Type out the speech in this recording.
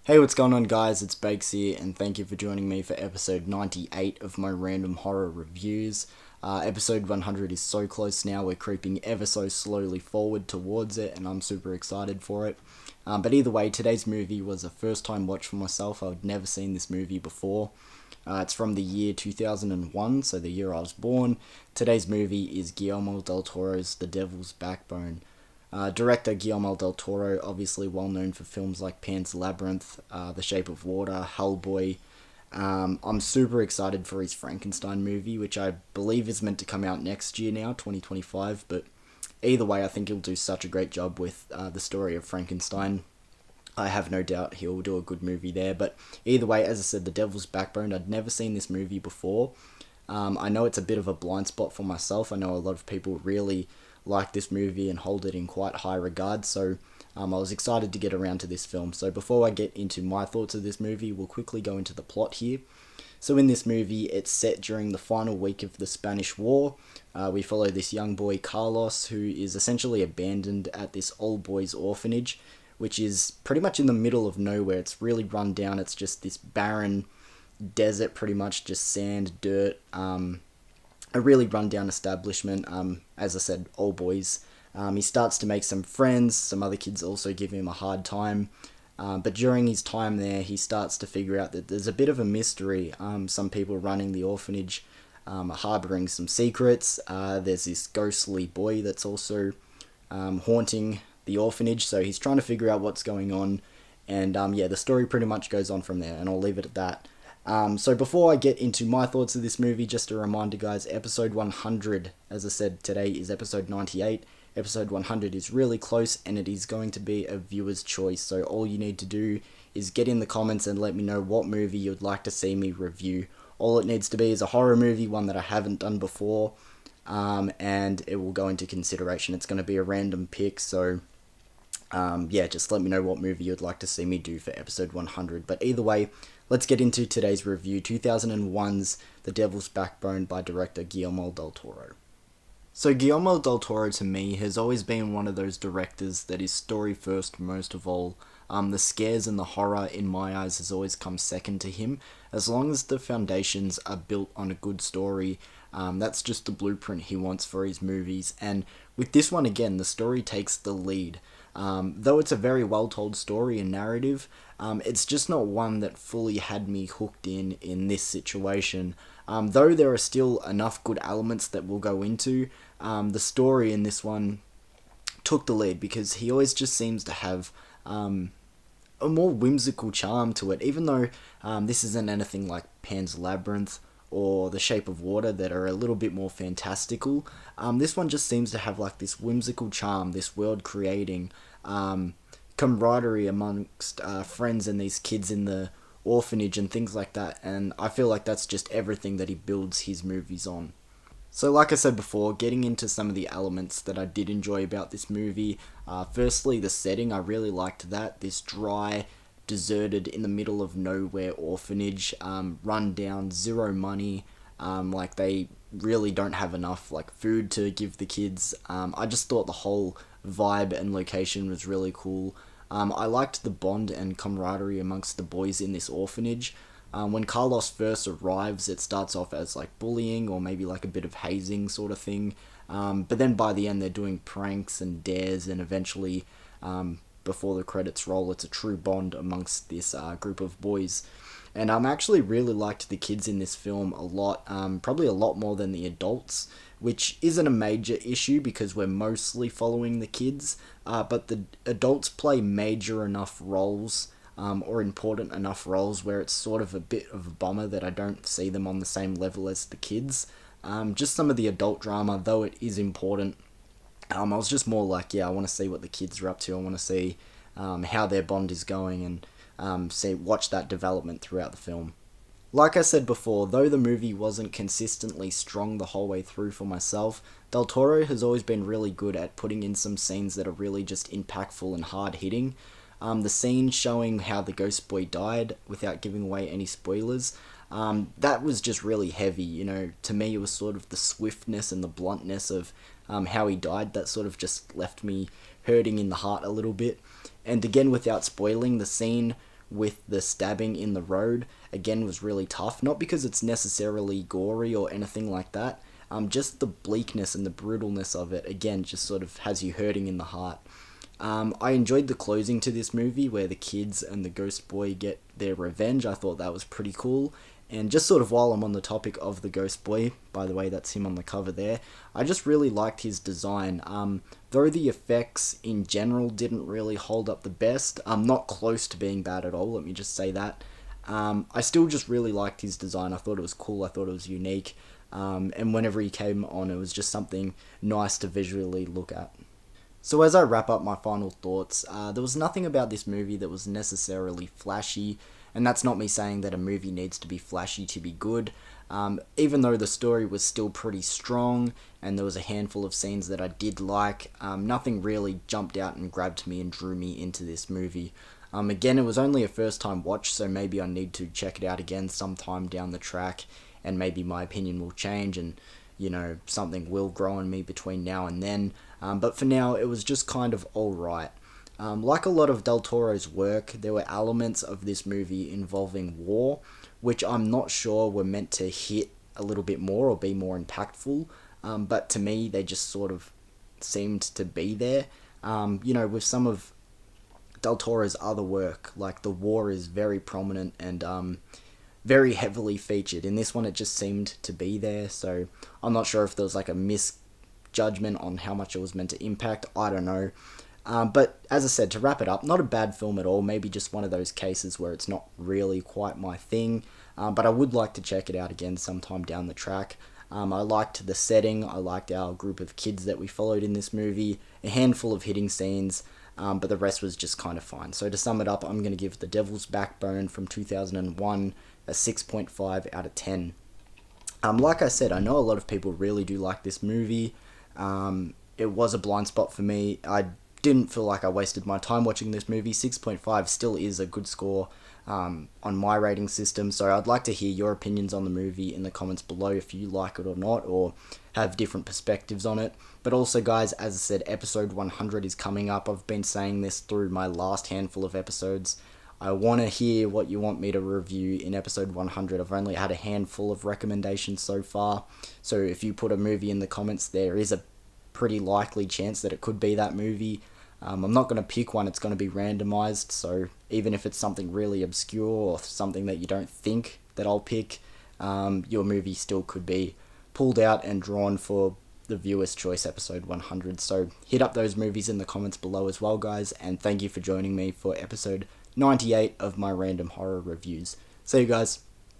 Hey, what's going on, guys? It's Bakes here, and thank you for joining me for episode 98 of my random horror reviews. Episode 100 is so close now, we're creeping ever so slowly forward towards it, and I'm super excited for it. But either way, today's movie was a first time watch for myself. I'd never seen this movie before. It's from the year 2001, so the year I was born. Today's movie is Guillermo del Toro's The Devil's Backbone. Director Guillermo del Toro, obviously well known for films like Pan's Labyrinth, The Shape of Water, Hellboy. I'm super excited for his Frankenstein movie, which I believe is meant to come out next year now, 2025. But either way, I think he'll do such a great job with the story of Frankenstein. I have no doubt he'll do a good movie there. But either way, as I said, The Devil's Backbone, I'd never seen this movie before. I know it's a bit of a blind spot for myself. I know a lot of people really like this movie and hold it in quite high regard, so I was excited to get around to this film. So before I get into my thoughts of this movie, we'll quickly go into the plot here. So in this movie, it's set during the final week of the Spanish War. We follow this young boy, Carlos, who is essentially abandoned at this old boys' orphanage, which is pretty much in the middle of nowhere. It's really run down. It's just this barren desert, pretty much just sand, dirt, a really run-down establishment. As I said, all boys. He starts to make some friends. Some other kids also give him a hard time. But during his time there, he starts to figure out that there's a bit of a mystery. Some people running the orphanage are harboring some secrets. There's this ghostly boy that's also haunting the orphanage. So he's trying to figure out what's going on. And yeah, the story pretty much goes on from there. And I'll leave it at that. So before I get into my thoughts of this movie, just a reminder, guys, episode 100, as I said, today is episode 98. Episode 100 is really close, and it is going to be a viewer's choice. So all you need to do is get in the comments and let me know what movie you'd like to see me review. All it needs to be is a horror movie, one that I haven't done before, and it will go into consideration. It's going to be a random pick, so yeah, just let me know what movie you'd like to see me do for episode 100. But either way, let's get into today's review, 2001's The Devil's Backbone by director Guillermo del Toro. So Guillermo del Toro, to me, has always been one of those directors that is story first most of all. The scares and the horror, in my eyes, has always come second to him. As long as the foundations are built on a good story, that's just the blueprint he wants for his movies. And with this one, again, the story takes the lead. Though it's a very well-told story and narrative, it's just not one that fully had me hooked in this situation. Though there are still enough good elements that we'll go into, the story in this one took the lead because he always just seems to have a more whimsical charm to it, even though this isn't anything like Pan's Labyrinth or The Shape of Water that are a little bit more fantastical. This one just seems to have like this whimsical charm, this world creating camaraderie amongst friends and these kids in the orphanage and things like that, and I feel like that's just everything that he builds his movies on. So like I said before, getting into some of the elements that I did enjoy about this movie, firstly the setting, I really liked that, this dry, deserted, in the middle of nowhere orphanage, run down, zero money, like they really don't have enough like food to give the kids. I just thought the whole vibe and location was really cool. I liked the bond and camaraderie amongst the boys in this orphanage. When Carlos first arrives, it starts off as like bullying or maybe like a bit of hazing sort of thing. But then by the end, they're doing pranks and dares, and eventually, before the credits roll, it's a true bond amongst this group of boys. And I actually really liked the kids in this film a lot, probably a lot more than the adults, which isn't a major issue because we're mostly following the kids, but the adults play major enough roles, or important enough roles where it's sort of a bit of a bummer that I don't see them on the same level as the kids. Just some of the adult drama, though it is important, I was just more like, yeah, I want to see what the kids are up to. I want to see how their bond is going and watch that development throughout the film. Like I said before, though the movie wasn't consistently strong the whole way through for myself, Del Toro has always been really good at putting in some scenes that are really just impactful and hard-hitting. The scene showing how the ghost boy died, without giving away any spoilers, that was just really heavy. You know, to me it was sort of the swiftness and the bluntness of how he died that sort of just left me hurting in the heart a little bit. And again, without spoiling, the scene with the stabbing in the road, again, was really tough. Not because it's necessarily gory or anything like that, just the bleakness and the brutalness of it, again, just sort of has you hurting in the heart. I enjoyed the closing to this movie where the kids and the ghost boy get their revenge. I thought that was pretty cool. And just sort of while I'm on the topic of the ghost boy, by the way, that's him on the cover there, I just really liked his design. Though the effects in general didn't really hold up the best, not close to being bad at all, let me just say that. I still just really liked his design. I thought it was cool, I thought it was unique. And whenever he came on, it was just something nice to visually look at. So as I wrap up my final thoughts, there was nothing about this movie that was necessarily flashy, and that's not me saying that a movie needs to be flashy to be good. Even though the story was still pretty strong, and there was a handful of scenes that I did like, nothing really jumped out and grabbed me and drew me into this movie. Again, it was only a first time watch, so maybe I need to check it out again sometime down the track, and maybe my opinion will change, and something will grow on me between now and then. But for now, it was just kind of alright. Like a lot of Del Toro's work, there were elements of this movie involving war, which I'm not sure were meant to hit a little bit more or be more impactful, but to me, they just sort of seemed to be there. With some of Del Toro's other work, like the war is very prominent and very heavily featured. In this one, it just seemed to be there, so I'm not sure if there was like a misjudgment on how much it was meant to impact. I don't know. But as I said, to wrap it up, not a bad film at all, maybe just one of those cases where it's not really quite my thing, but I would like to check it out again sometime down the track. I liked the setting, I liked our group of kids that we followed in this movie, a handful of hitting scenes, but the rest was just kind of fine. So to sum it up, I'm going to give The Devil's Backbone from 2001 a 6.5 out of 10. Like I said, I know a lot of people really do like this movie. It was a blind spot for me. I didn't feel like I wasted my time watching this movie. 6.5 still is a good score on my rating system, so I'd like to hear your opinions on the movie in the comments below if you like it or not, or have different perspectives on it. But also, guys, as I said, episode 100 is coming up. I've been saying this through my last handful of episodes. I want to hear what you want me to review in episode 100. I've only had a handful of recommendations so far, so if you put a movie in the comments, there is a pretty likely chance that it could be that movie. I'm not going to pick one, it's going to be randomized, so even if it's something really obscure or something that you don't think that I'll pick, your movie still could be pulled out and drawn for the viewer's choice episode 100. So hit up those movies in the comments below as well, guys, and thank you for joining me for episode 98 of my random horror reviews. See you guys.